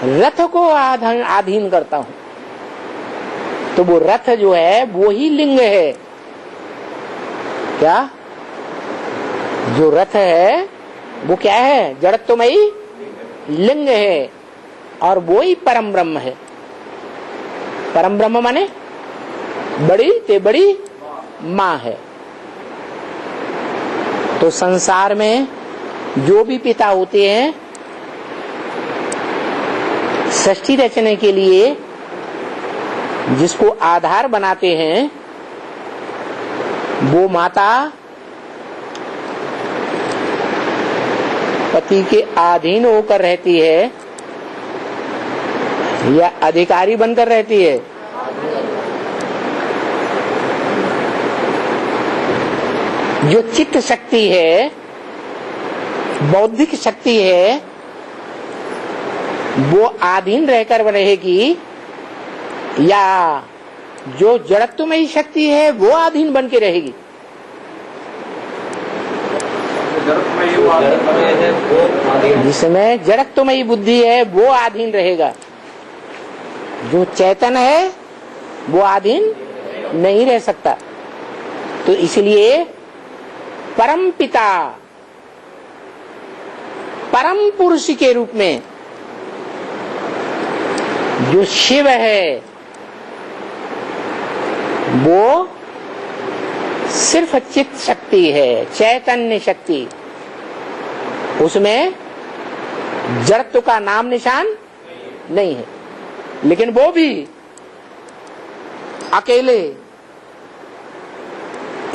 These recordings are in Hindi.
रथ को आधीन करता हूं। तो वो रथ जो है वो ही लिंग है। क्या? जो रथ है वो क्या है? जड़त्वमयी लिंग है और वो ही परम ब्रह्म है। परम ब्रह्म माने बड़ी ते बड़ी मां है। तो संसार में जो भी पिता होते हैं सृष्टि रचने के लिए जिसको आधार बनाते हैं वो माता पति के अधीन होकर रहती है या अधिकारी बनकर रहती है? जो चित्त शक्ति है, बौद्धिक शक्ति है, वो अधीन रहकर रहेगी या जो जड़त्वमयी शक्ति है वो अधीन बन के रहेगी? जिसमें जड़त्वमयी बुद्धि है वो अधीन रहेगा। जो चैतन है वो अधीन नहीं रह सकता। तो इसलिए परम पिता, परम पुरुष के रूप में जो शिव है वो सिर्फ चित्त शक्ति है, चैतन्य शक्ति। उसमें जड़त्व का नाम निशान नहीं है। लेकिन वो भी अकेले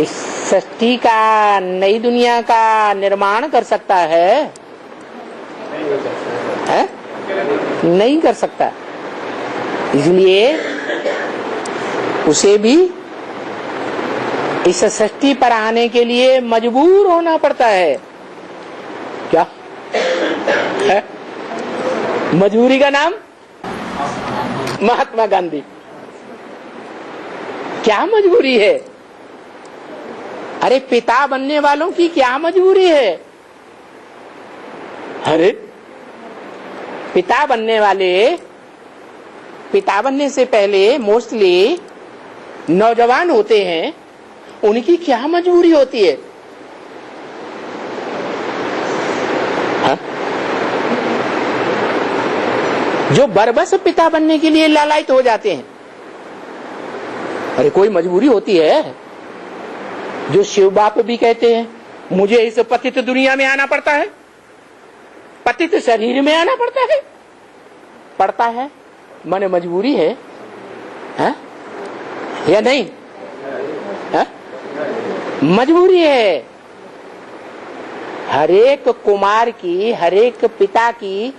इस सृष्टि का, नई दुनिया का निर्माण कर सकता है? नहीं कर सकता। इसलिए उसे भी इस सृष्टि पर आने के लिए मजबूर होना पड़ता है। क्या है? मजबूरी का नाम महात्मा गांधी। क्या मजबूरी है? अरे पिता बनने वालों की क्या मजबूरी है? अरे पिता बनने से पहले मोस्टली नौजवान होते हैं, उनकी क्या मजबूरी होती है? हा? जो बरबस पिता बनने के लिए लालायित हो जाते हैं। अरे कोई मजबूरी होती है। जो शिव बाप भी कहते हैं मुझे इस पतित दुनिया में आना पड़ता है, पतित शरीर में आना पड़ता है, माने मजबूरी है, या नहीं? है? मजबूरी है। हरेक कुमार की, हरेक पिता की,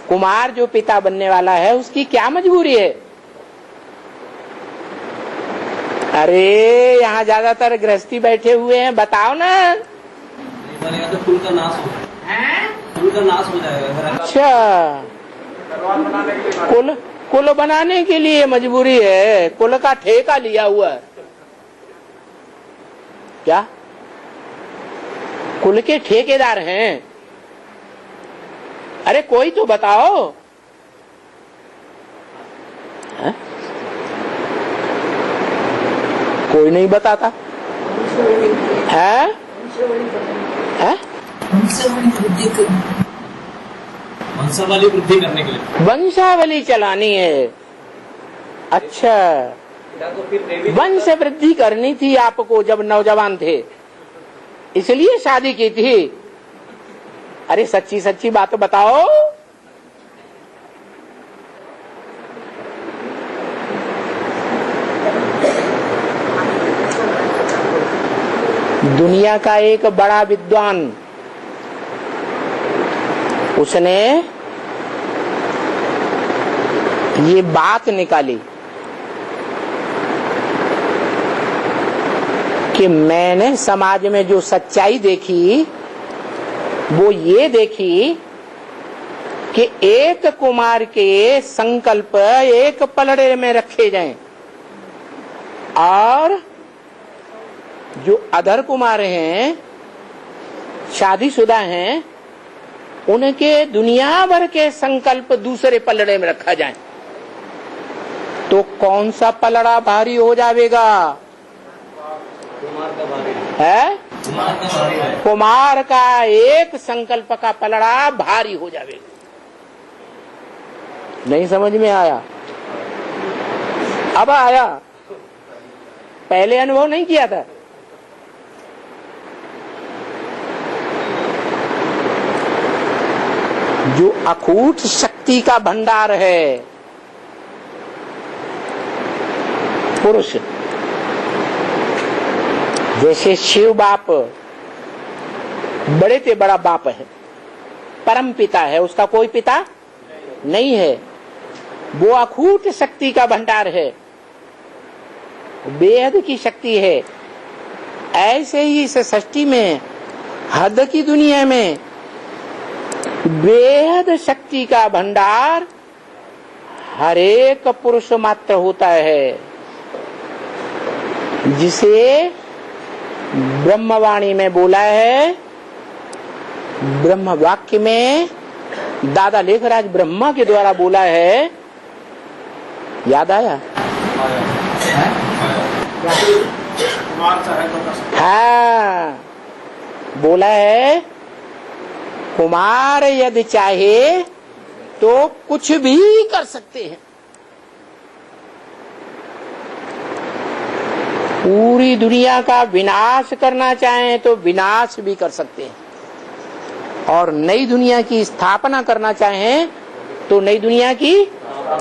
कुमार जो पिता बनने वाला है उसकी क्या मजबूरी है? अरे यहाँ ज्यादातर गृहस्थी बैठे हुए हैं, बताओ ना। तो कुल का नाश हो कुल का नाश हो जाएगा। अच्छा, कुल बनाने के लिए मजबूरी है। कुल का ठेका लिया हुआ है क्या? कुल के ठेकेदार हैं। अरे कोई तो बताओ। है? कोई नहीं बताता है? वंशावली वृद्धि करने के लिए वंशावली चलानी है। अच्छा, वंश वृद्धि करनी थी आपको जब नौजवान थे, इसलिए शादी की थी। अरे सच्ची सच्ची बात बताओ। दुनिया का एक बड़ा विद्वान, उसने ये बात निकाली कि मैंने समाज में जो सच्चाई देखी वो ये देखी कि एक कुमार के संकल्प एक पलड़े में रखे जाएं और जो अधर कुमार हैं, शादीशुदा हैं, उनके दुनिया भर के संकल्प दूसरे पलड़े में रखा जाए तो कौन सा पलड़ा भारी हो जाएगा? कुमार का भारी है कुमार का भारी है। कुमार का एक संकल्प का पलड़ा भारी हो जाएगा। नहीं समझ में आया? अब आया, पहले अनुभव नहीं किया था। जो अकूट शक्ति का भंडार है पुरुष, जैसे शिव बाप बड़े से बड़ा बाप है, परम पिता है, उसका कोई पिता नहीं है, वो अकूट शक्ति का भंडार है, बेहद की शक्ति है। ऐसे ही इस सृष्टि में हद की दुनिया में बेहद शक्ति का भंडार हर एक पुरुष मात्र होता है, जिसे ब्रह्मवाणी में बोला है, ब्रह्म वाक्य में दादा लेखराज ब्रह्मा के द्वारा बोला है। याद आया? हाँ, बोला है कुमार यदि चाहे तो कुछ भी कर सकते हैं। पूरी दुनिया का विनाश करना चाहें तो विनाश भी कर सकते हैं, और नई दुनिया की स्थापना करना चाहें तो नई दुनिया की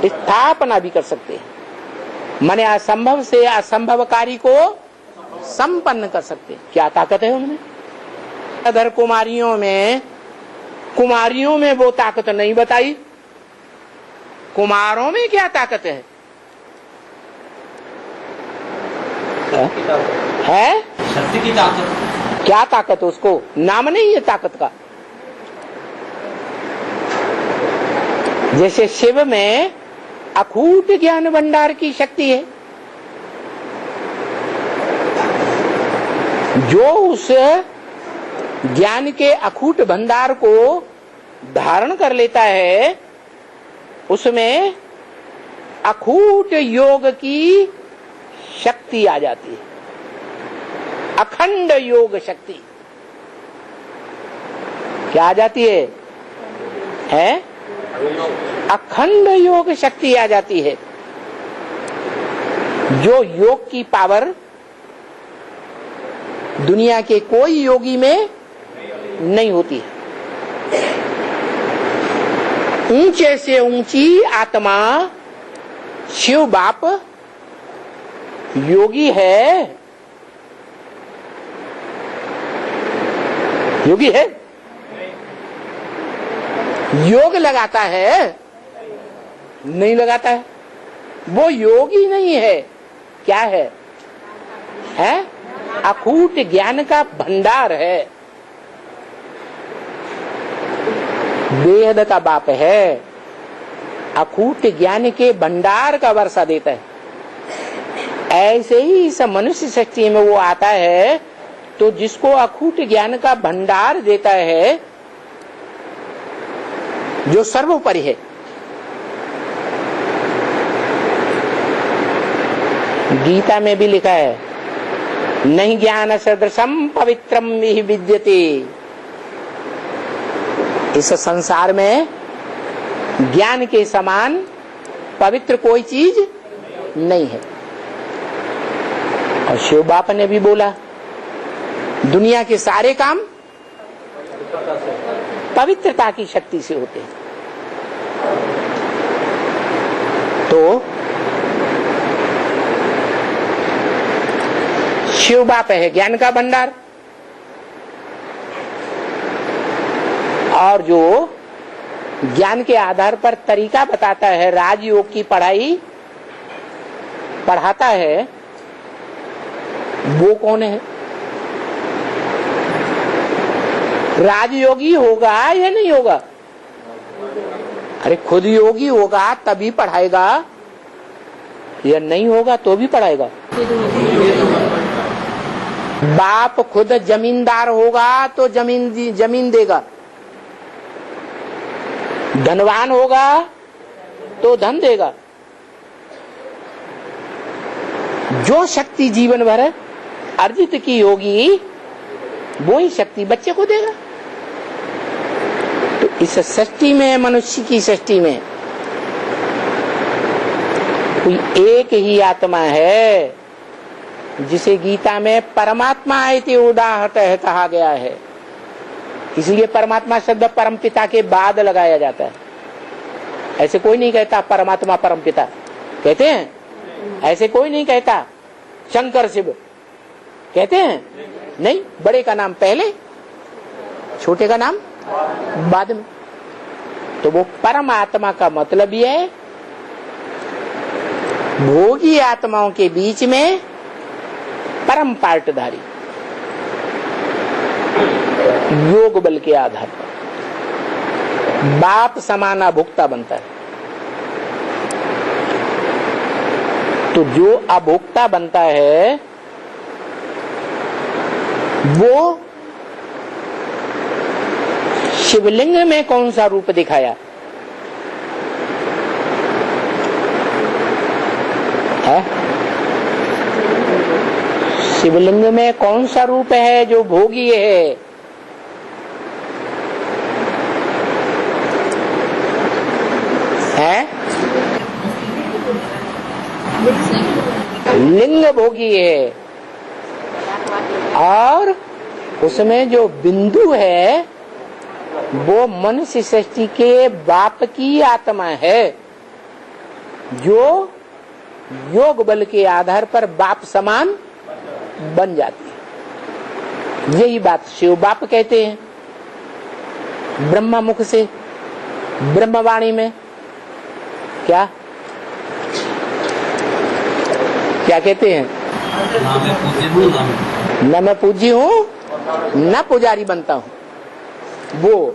स्थापना भी कर सकते हैं। माने असंभव से असंभव कार्य को संपन्न कर सकते हैं। क्या ताकत है उनमें? अदर कुमारियों में वो ताकत नहीं बताई। कुमारों में क्या ताकत है? है शक्ति की ताकत। क्या ताकत? उसको नाम नहीं है ताकत का। जैसे शिव में अकूट ज्ञान भंडार की शक्ति है, जो उस ज्ञान के अकूट भंडार को धारण कर लेता है, उसमें अकूट योग की शक्ति आ जाती है, अखंड योग शक्ति। क्या आ जाती है? अखंड योग शक्ति आ जाती है, जो योग की पावर दुनिया के कोई योगी में नहीं होती है। ऊंचे से ऊंची आत्मा शिव बाप योगी है। योगी है? योग लगाता है? नहीं लगाता है। वो योगी नहीं है। क्या है? अकूट ज्ञान का भंडार है, वेद का बाप है, अकूट ज्ञान के भंडार का वर्षा देता है। ऐसे ही इस मनुष्य शक्ति में वो आता है, तो जिसको अकूट ज्ञान का भंडार देता है, जो सर्वोपरि है। गीता में भी लिखा है, नहीं ज्ञान सदृशम पवित्रम विहि विद्यते। इस संसार में ज्ञान के समान पवित्र कोई चीज नहीं है। और शिव बाप ने भी बोला, दुनिया के सारे काम पवित्रता की शक्ति से होते हैं। तो शिव बाप है ज्ञान का भंडार, और जो ज्ञान के आधार पर तरीका बताता है, राजयोग की पढ़ाई पढ़ाता है, वो कौन है? राजयोगी होगा या नहीं होगा? अरे खुद योगी होगा तभी पढ़ाएगा, या नहीं होगा तो भी पढ़ाएगा। बाप खुद जमींदार होगा तो जमीन देगा, धनवान होगा तो धन देगा। जो शक्ति जीवन भर अर्जित की होगी वो ही शक्ति बच्चे को देगा। तो इस सृष्टि में, मनुष्य की सृष्टि में कोई एक ही आत्मा है जिसे गीता में परमात्मा इति उदाहृतः कहा गया है। इसलिए परमात्मा शब्द परम पिता के बाद लगाया जाता है। ऐसे कोई नहीं कहता परमात्मा परम पिता, कहते हैं? ऐसे कोई नहीं कहता शंकर शिव, कहते हैं? नहीं, बड़े का नाम पहले, छोटे का नाम बाद में। तो वो परमात्मा का मतलब ये है भोगी आत्माओं के बीच में परम पार्टधारी, योग बल के आधार पर बाप समाना भोक्ता बनता है। तो जो अभोक्ता बनता है वो शिवलिंग में कौन सा रूप दिखाया है? शिवलिंग में कौन सा रूप है जो भोगी है? लिंग भोगी है। और उसमें जो बिंदु है वो मनुष्य सृष्टि के बाप की आत्मा है जो योग बल के आधार पर बाप समान बन जाती है। यही बात शिव बाप कहते हैं ब्रह्मा मुख से, ब्रह्मवाणी में। क्या क्या कहते हैं? न मैं पूज्य हूँ न पुजारी बनता हूँ। वो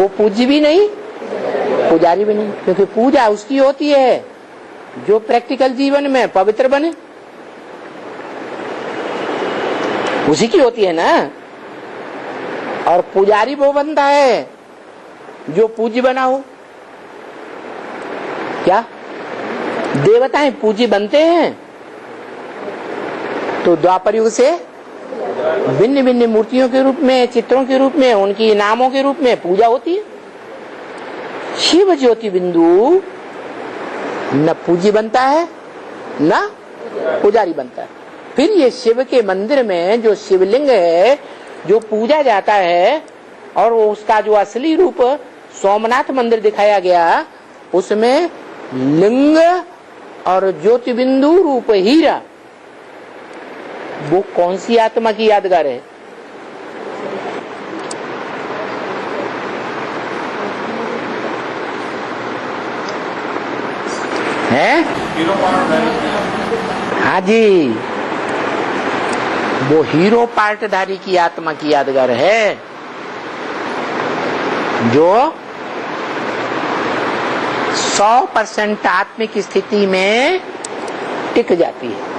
पूज्य भी नहीं, पुजारी भी नहीं, क्योंकि पूजा उसकी होती है जो प्रैक्टिकल जीवन में पवित्र बने, उसी की होती है ना। और पुजारी वो बनता है जो पूज्य बना हो। क्या देवताएं पूज्य बनते हैं? तो द्वापर युग से भिन्न भिन्न मूर्तियों के रूप में, चित्रों के रूप में, उनकी नामों के रूप में पूजा होती है। शिव ज्योति बिंदु न पूज्य बनता है न पुजारी बनता है। फिर ये शिव के मंदिर में जो शिवलिंग है जो पूजा जाता है, और वो उसका जो असली रूप सोमनाथ मंदिर दिखाया गया, उसमें लिंग और ज्योति बिंदु रूप हीरा, वो कौन सी आत्मा की यादगार है? हैं? हाँ जी, वो हीरो पार्टधारी की आत्मा की यादगार है जो 100% आत्मिक स्थिति में टिक जाती है।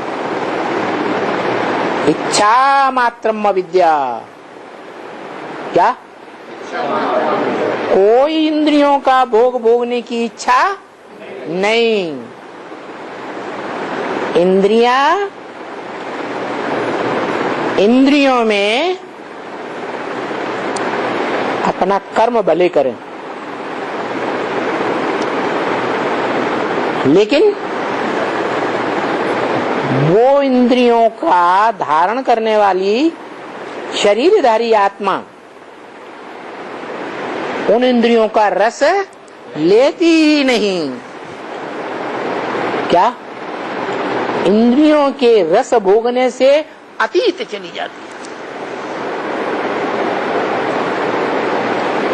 इच्छा मात्रम अविद्या। क्या? कोई इंद्रियों का भोग भोगने की इच्छा नहीं। इंद्रियों में अपना कर्म भले करें, लेकिन वो इंद्रियों का धारण करने वाली शरीरधारी आत्मा उन इंद्रियों का रस लेती ही नहीं। क्या? इंद्रियों के रस भोगने से अतीत चली जाती है।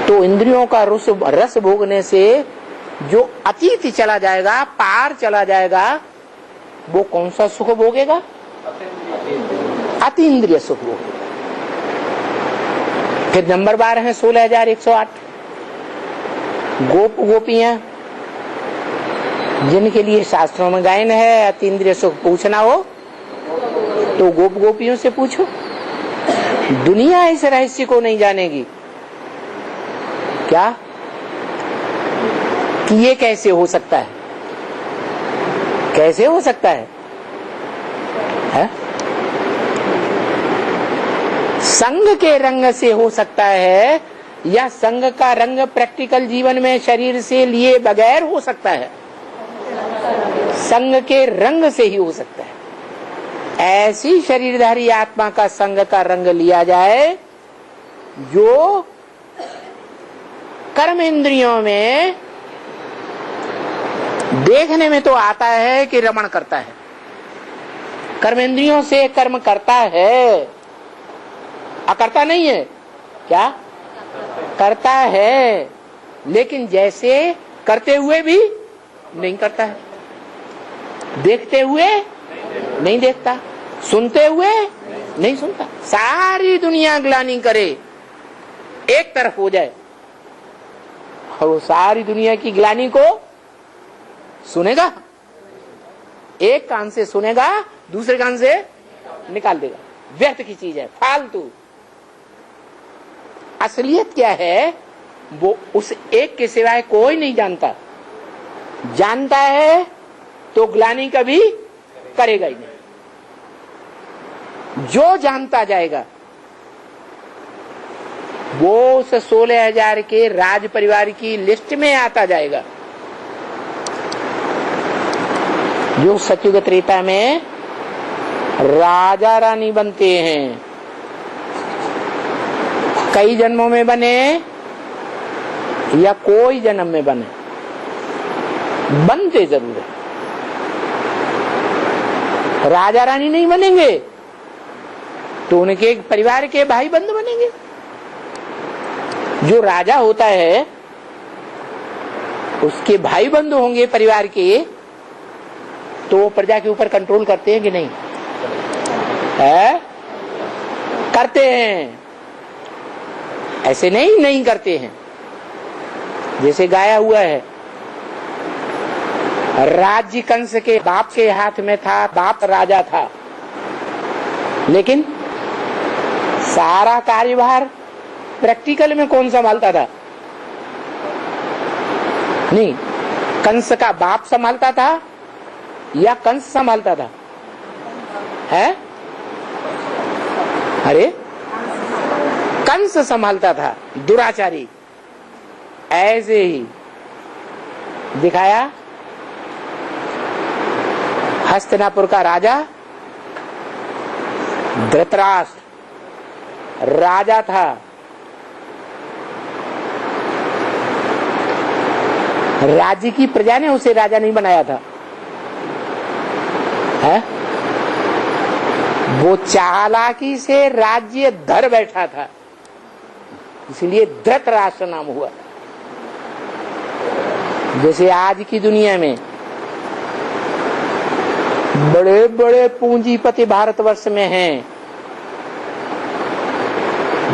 तो इंद्रियों का रस भोगने से जो अतीत चला जाएगा, पार चला जाएगा, वो कौन सा सुख भोगेगा? अतीन्द्रिय सुख भोगेगा। फिर नंबर 12 है 16,108 गोप गोपियां, जिनके लिए शास्त्रों में गायन है अतीन्द्रिय सुख पूछना हो तो गोप गोपियों से पूछो। दुनिया इस रहस्य को नहीं जानेगी क्या कि ये कैसे हो सकता है? कैसे हो सकता है? संग के रंग से हो सकता है या संग का रंग प्रैक्टिकल जीवन में शरीर से लिए बगैर हो सकता है? संग के रंग से ही हो सकता है। ऐसी शरीरधारी आत्मा का संग का रंग लिया जाए जो कर्म इंद्रियों में देखने में तो आता है कि रमण करता है, कर्म इंद्रियों से कर्म करता है, अकर्ता नहीं है। क्या करता है, लेकिन जैसे करते हुए भी नहीं करता है, देखते हुए नहीं देखता, सुनते हुए नहीं सुनता। सारी दुनिया ग्लानि करे, एक तरफ हो जाए, और वो सारी दुनिया की ग्लानि को सुनेगा, एक कान से सुनेगा, दूसरे कान से निकाल देगा। व्यर्थ की चीज है, फालतू। असलियत क्या है, वो उस एक के सिवाय कोई नहीं जानता। जानता है तो ग्लानि कभी करेगा ही नहीं। जो जानता जाएगा वो उस 16,000 के राज परिवार की लिस्ट में आता जाएगा। जो सतयुग त्रेता में राजा रानी बनते हैं, कई जन्मों में बने या कोई जन्म में बने, बनते जरूर है। राजा रानी नहीं बनेंगे तो उनके परिवार के भाई बंधु बनेंगे। जो राजा होता है उसके भाई बंधु होंगे परिवार के, तो वो प्रजा के ऊपर कंट्रोल करते हैं कि नहीं? है? करते हैं। ऐसे नहीं करते हैं। जैसे गाया हुआ है, राज्य कंस के बाप के हाथ में था, बाप राजा था, लेकिन सारा कार्यभार प्रैक्टिकल में कौन संभालता था? नहीं, कंस का बाप संभालता था या कंस संभालता था? है? अरे कंस संभालता था, दुराचारी। ऐसे ही दिखाया हस्तिनापुर का राजा धृतराष्ट्र राजा था, राज्य की प्रजा ने उसे राजा नहीं बनाया था। है? वो चालाकी से राज्य धर बैठा था, इसलिए धृतराष्ट्र नाम हुआ। जैसे आज की दुनिया में बड़े बड़े पूंजीपति भारतवर्ष में हैं,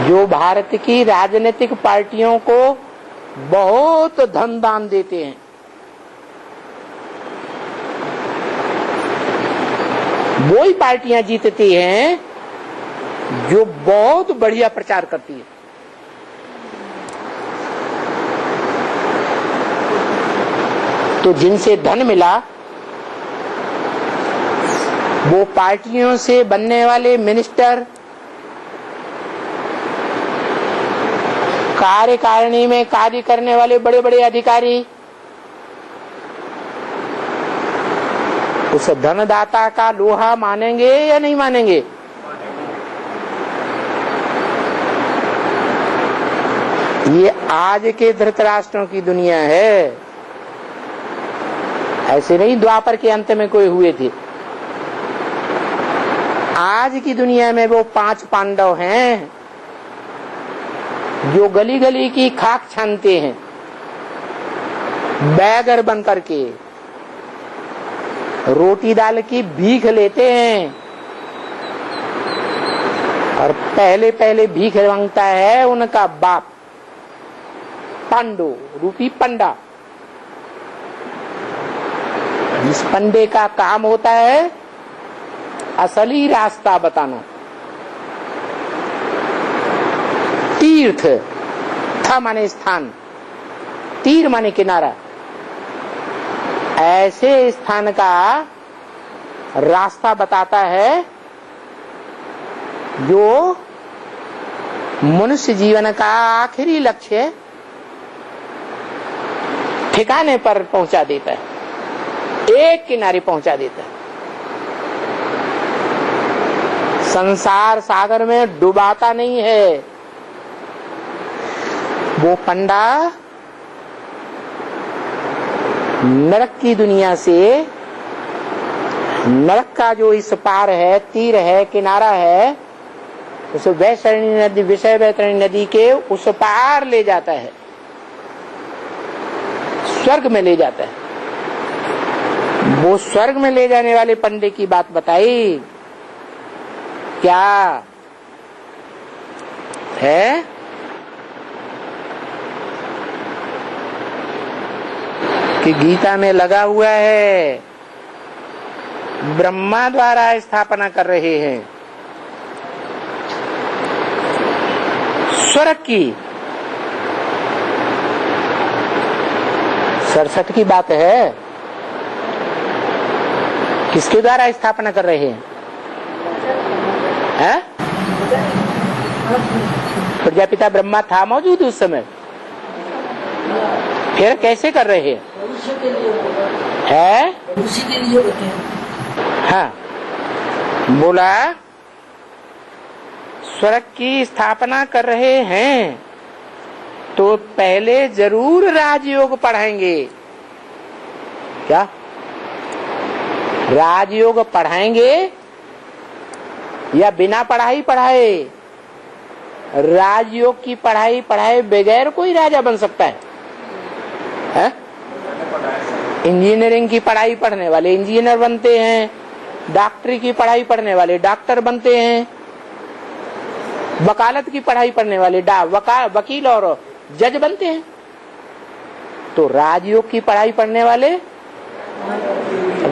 जो भारत की राजनीतिक पार्टियों को बहुत धन दान देते हैं। वो ही पार्टियां जीतती हैं जो बहुत बढ़िया प्रचार करती है। तो जिनसे धन मिला वो पार्टियों से बनने वाले मिनिस्टर, कार्यकारिणी में कार्य करने वाले बड़े बड़े अधिकारी उस धनदाता का लोहा मानेंगे या नहीं मानेंगे? ये आज के धृतराष्ट्रों की दुनिया है, ऐसे नहीं द्वापर के अंत में कोई हुए थे। आज की दुनिया में वो 5 पांडव हैं जो गली गली की खाक छानते हैं, बैगर बन करके रोटी दाल की भीख लेते हैं, और पहले पहले भीख मांगता है उनका बाप पांडु रूपी पंडा। इस पंडे का काम होता है असली रास्ता बताना। तीर्थ था माने स्थान, तीर माने किनारा, ऐसे स्थान का रास्ता बताता है जो मनुष्य जीवन का आखिरी लक्ष्य ठिकाने पर पहुंचा देता है, एक किनारे पहुंचा देता है। संसार सागर में डुबाता नहीं है वो पंडा, नरक की दुनिया से, नरक का जो इस पार है, तीर है, किनारा है, उस वैतरणी नदी, विषय वैतरणी नदी के उस पार ले जाता है, स्वर्ग में ले जाता है। वो स्वर्ग में ले जाने वाले पंडे की बात बताई क्या है? कि गीता में लगा हुआ है, ब्रह्मा द्वारा स्थापना कर रहे हैं स्वर्ग की। 67 की बात है, किसके द्वारा स्थापना कर रहे हैं? प्रजापिता ब्रह्मा था मौजूद उस समय, फिर कैसे कर रहे हैं? उसी के लिए होते हैं। हाँ, बोला स्वर्ग की स्थापना कर रहे हैं तो पहले जरूर राजयोग पढ़ाएंगे। क्या राजयोग पढ़ाएंगे या बिना पढ़ाई पढ़ाए? राजयोग की पढ़ाई पढ़ाए बगैर कोई राजा बन सकता है? इंजीनियरिंग की पढ़ाई पढ़ने वाले इंजीनियर बनते हैं, डॉक्टरी की पढ़ाई पढ़ने वाले डॉक्टर बनते हैं, वकालत की पढ़ाई पढ़ने वाले वकील और जज बनते हैं। तो राजयोग की पढ़ाई पढ़ने वाले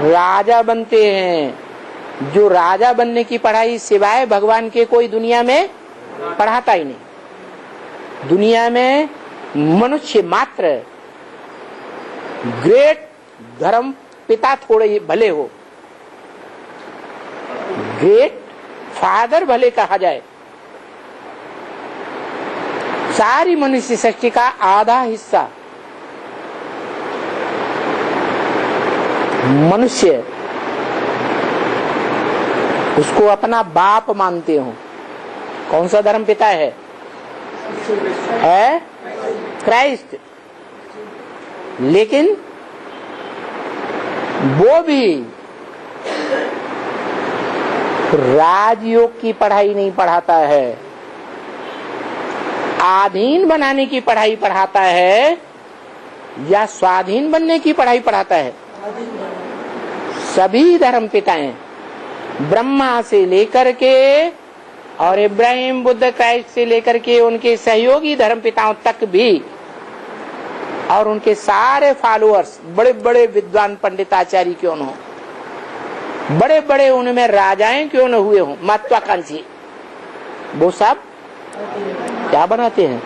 राजा बनते हैं। जो राजा बनने की पढ़ाई सिवाय भगवान के कोई दुनिया में पढ़ाता ही नहीं। दुनिया में मनुष्य मात्र ग्रेट धर्म पिता थोड़े भले हो, ग्रेट फादर भले कहा जाए, सारी मनुष्य सृष्टि का आधा हिस्सा मनुष्य उसको अपना बाप मानते हो। कौन सा धर्म पिता है? क्राइस्ट। लेकिन वो भी राजयोग की पढ़ाई नहीं पढ़ाता है, आधीन बनाने की पढ़ाई पढ़ाता है या स्वाधीन बनने की पढ़ाई पढ़ाता है। सभी धर्म पिताएं ब्रह्मा से लेकर के और इब्राहिम, बुद्ध, क्राइस्ट से लेकर के उनके सहयोगी धर्म पिताओं तक भी और उनके सारे फॉलोअर्स, बड़े बड़े विद्वान पंडिताचार्य क्यों न हो, बड़े बड़े उनमें राजाएं क्यों न हुए हों, महत्वाकांक्षी, वो सब क्या बनाते हैं?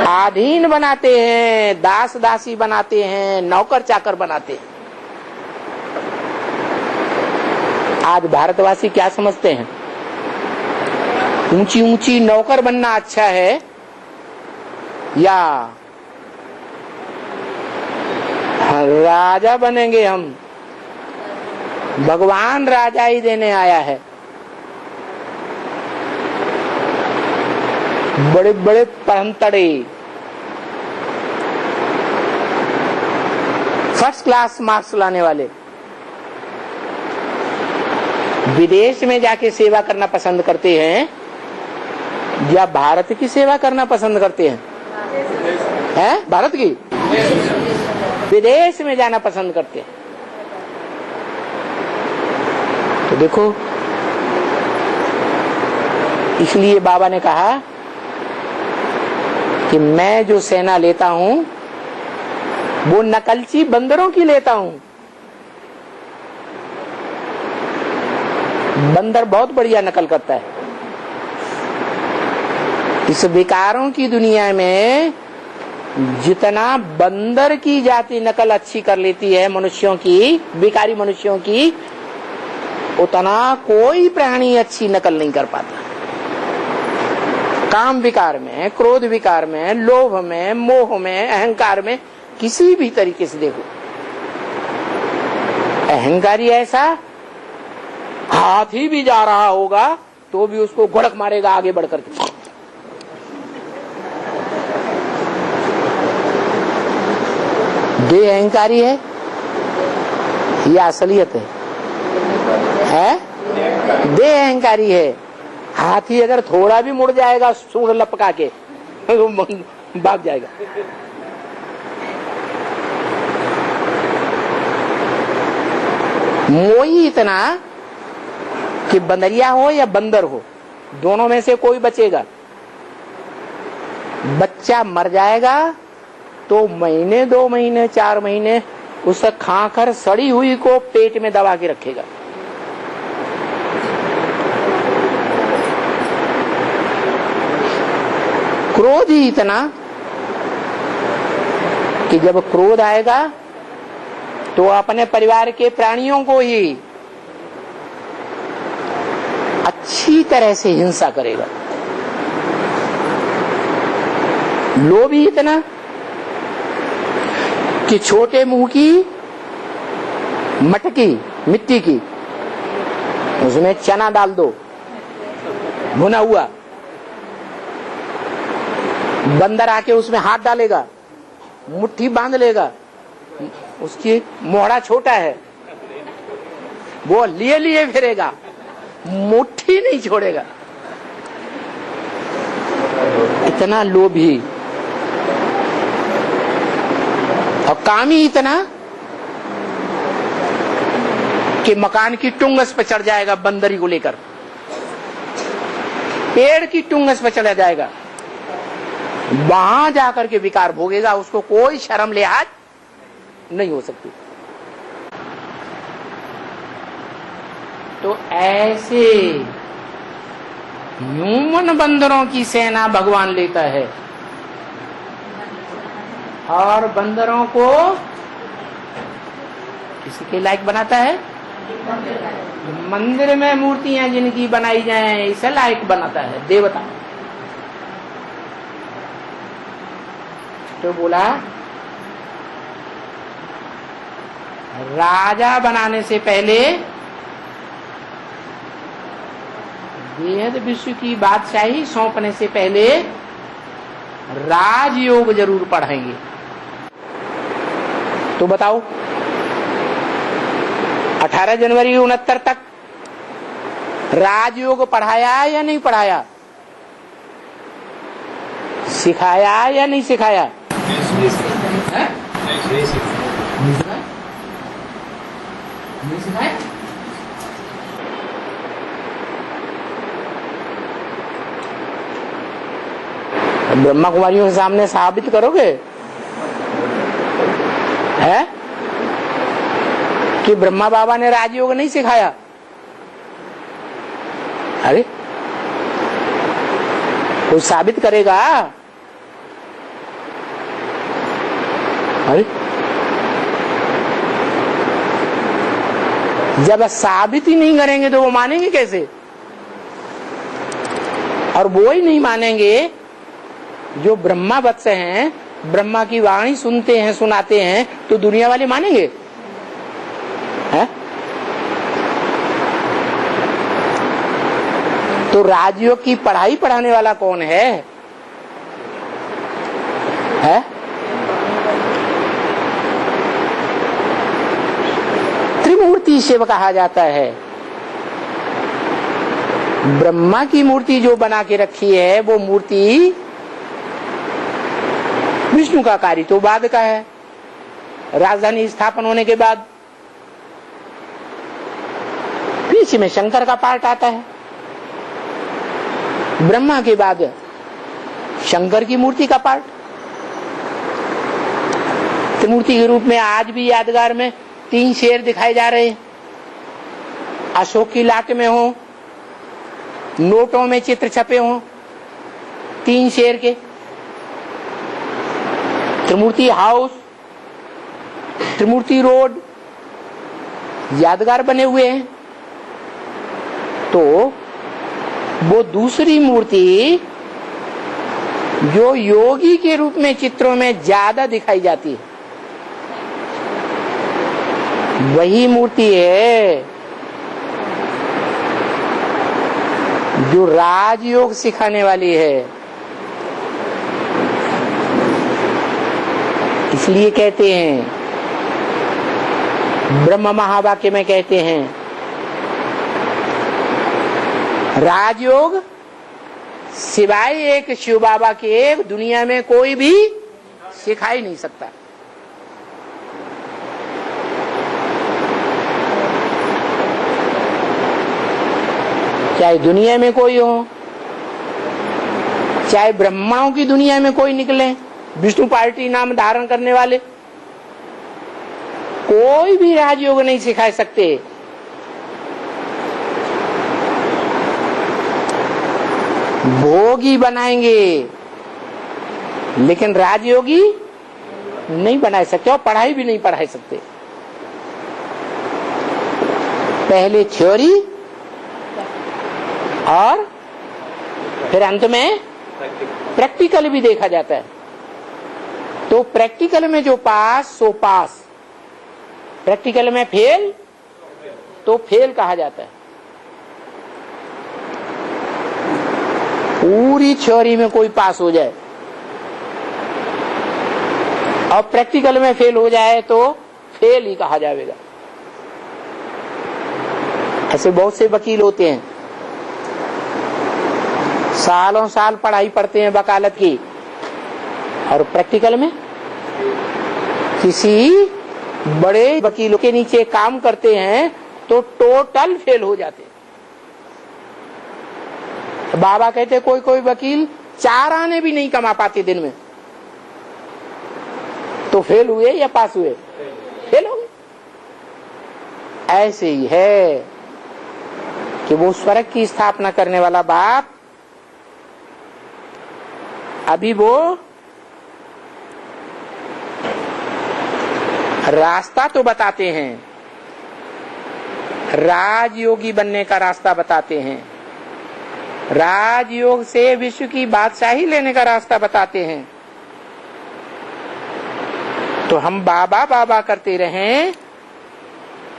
आधीन बनाते हैं, दास दासी बनाते हैं, नौकर चाकर बनाते हैं। आज भारतवासी क्या समझते हैं? ऊंची ऊंची नौकर बनना अच्छा है या राजा बनेंगे हम? भगवान राजा ही देने आया है। बड़े बड़े परंतड़े, फर्स्ट क्लास मार्क्स लाने वाले विदेश में जाके सेवा करना पसंद करते हैं या भारत की सेवा करना पसंद करते हैं? भारत की? विदेश में जाना पसंद करते हैं। तो देखो, इसलिए बाबा ने कहा कि मैं जो सेना लेता हूं वो नकलची बंदरों की लेता हूं। बंदर बहुत बढ़िया नकल करता है। इस विकारों की दुनिया में जितना बंदर की जाति नकल अच्छी कर लेती है मनुष्यों की, भिखारी मनुष्यों की, उतना कोई प्राणी अच्छी नकल नहीं कर पाता। काम विकार में, क्रोध विकार में, लोभ में, मोह में, अहंकार में, किसी भी तरीके से देखो, अहंकारी ऐसा, हाथी भी जा रहा होगा तो भी उसको घुड़क मारेगा आगे बढ़कर के। देह अहंकारी है या असलियत है? देह अहंकारी है। हाथी अगर थोड़ा भी मुड़ जाएगा सूंड लपका के तो भाग जाएगा। मोही इतना कि बंदरिया हो या बंदर हो, दोनों में से कोई बचेगा। बच्चा मर जाएगा तो महीने, 2 महीने, 4 महीने उसे खाकर सड़ी हुई को पेट में दबा के रखेगा। क्रोध ही इतना कि जब क्रोध आएगा तो अपने परिवार के प्राणियों को ही अच्छी तरह से हिंसा करेगा। लोभ ही इतना कि छोटे मुंह की मटकी मिट्टी की, उसमें चना डाल दो भुना हुआ, बंदर आके उसमें हाथ डालेगा, मुट्ठी बांध लेगा, उसकी मोहड़ा छोटा है, वो लिए लिए फिरेगा, मुट्ठी नहीं छोड़ेगा। इतना लोभी और कामी इतना कि मकान की टुंगस पर चढ़ जाएगा बंदरी को लेकर, पेड़ की टुंगस पर चढ़ा जाएगा, वहां जाकर के विकार भोगेगा। उसको कोई शर्म लिहाज नहीं हो सकती। तो ऐसे ह्यूमन बंदरों की सेना भगवान लेता है और बंदरों को किसके लायक बनाता है? मंदिर में मूर्तियां जिनकी बनाई जाएं इसे लायक बनाता है, देवता। तो बोला राजा बनाने से पहले बेहद विश्व की बादशाही सौंपने से पहले राजयोग जरूर पढ़ाएंगे। तो बताओ 18 जनवरी 69 तक राजयोग पढ़ाया या नहीं पढ़ाया? सिखाया या नहीं सिखाया? नहीं सिखाया। ब्रह्मा कुमारियों के सामने साबित करोगे है कि ब्रह्मा बाबा ने राजयोग नहीं सिखाया? अरे कोई साबित करेगा? अरे जब साबित ही नहीं करेंगे तो वो मानेंगे कैसे? और वो ही नहीं मानेंगे जो ब्रह्मा वत्स हैं, ब्रह्मा की वाणी सुनते हैं, सुनाते हैं, तो दुनिया वाले मानेंगे? है? तो राजयोग की पढ़ाई पढ़ाने वाला कौन है? है? त्रिमूर्ति शिव कहा जाता है। ब्रह्मा की मूर्ति जो बना के रखी है वो मूर्ति विष्णु का कार्य तो बाद का है, राजधानी स्थापन होने के बाद। पीछे में शंकर का पार्ट आता है। ब्रह्मा के बाद शंकर की मूर्ति का पार्ट। त्रिमूर्ति के रूप में आज भी यादगार में 3 शेर दिखाए जा रहे हैं। अशोक की लाट में हो, नोटों में चित्र छपे हो 3 शेर के। त्रिमूर्ति हाउस, त्रिमूर्ति रोड यादगार बने हुए हैं। तो वो दूसरी मूर्ति जो योगी के रूप में चित्रों में ज्यादा दिखाई जाती है, वही मूर्ति है जो राजयोग सिखाने वाली है। इसलिए कहते हैं, ब्रह्म महावाक्य में कहते हैं, राजयोग सिवाय एक शिव बाबा के दुनिया में कोई भी सिखा ही नहीं सकता। चाहे दुनिया में कोई हो, चाहे ब्रह्माओं की दुनिया में कोई निकले, विष्णु पार्टी नाम धारण करने वाले, कोई भी राजयोग नहीं सिखा सकते। भोगी बनाएंगे लेकिन राजयोगी नहीं बना सकते और पढ़ाई भी नहीं पढ़ा सकते। पहले थ्योरी और फिर अंत में प्रैक्टिकल भी देखा जाता है। तो प्रैक्टिकल में जो पास सो पास, प्रैक्टिकल में फेल तो फेल कहा जाता है। पूरी थ्योरी में कोई पास हो जाए और प्रैक्टिकल में फेल हो जाए तो फेल ही कहा जाएगा। ऐसे बहुत से वकील होते हैं, सालों साल पढ़ाई पढ़ते हैं वकालत की, और प्रैक्टिकल में किसी बड़े वकीलों के नीचे काम करते हैं तो टोटल फेल हो जाते हैं। बाबा कहते कोई कोई वकील 4 आने भी नहीं कमा पाते दिन में, तो फेल हुए या पास हुए? फेल हो गए। ऐसे ही है कि वो स्वर्ग की स्थापना करने वाला बाप अभी वो रास्ता तो बताते हैं, राजयोगी बनने का रास्ता बताते हैं, राजयोग से विश्व की बादशाही लेने का रास्ता बताते हैं। तो हम बाबा बाबा करते रहें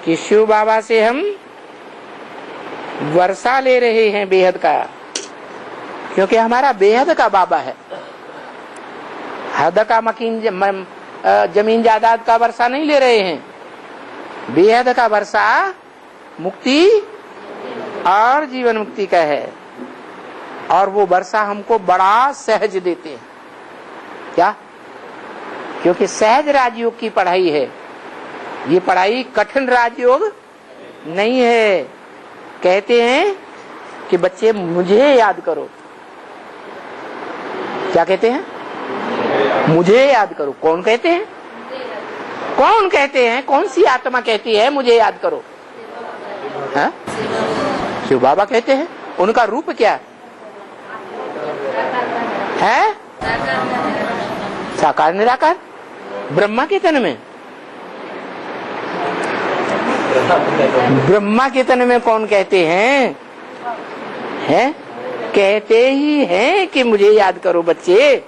कि शिव बाबा से हम वर्षा ले रहे हैं बेहद का, क्योंकि हमारा बेहद का बाबा है। हद का मकीन जमीन जायदाद का वर्षा नहीं ले रहे हैं, बेहद का वर्षा मुक्ति और जीवन मुक्ति का है। और वो वर्षा हमको बड़ा सहज देते हैं। क्या? क्योंकि सहज राजयोग की पढ़ाई है, ये पढ़ाई कठिन राजयोग नहीं है। कहते हैं कि बच्चे मुझे याद करो। क्या कहते हैं? मुझे याद करो। कौन कहते हैं? कौन कहते हैं? कौन सी आत्मा कहती है मुझे याद करो? हाँ? शिव बाबा कहते हैं। उनका रूप क्या है? साकार निराकार। ब्रह्मा के तन में, ब्रह्मा के तन में कौन कहते हैं? कहते ही हैं कि मुझे याद करो बच्चे।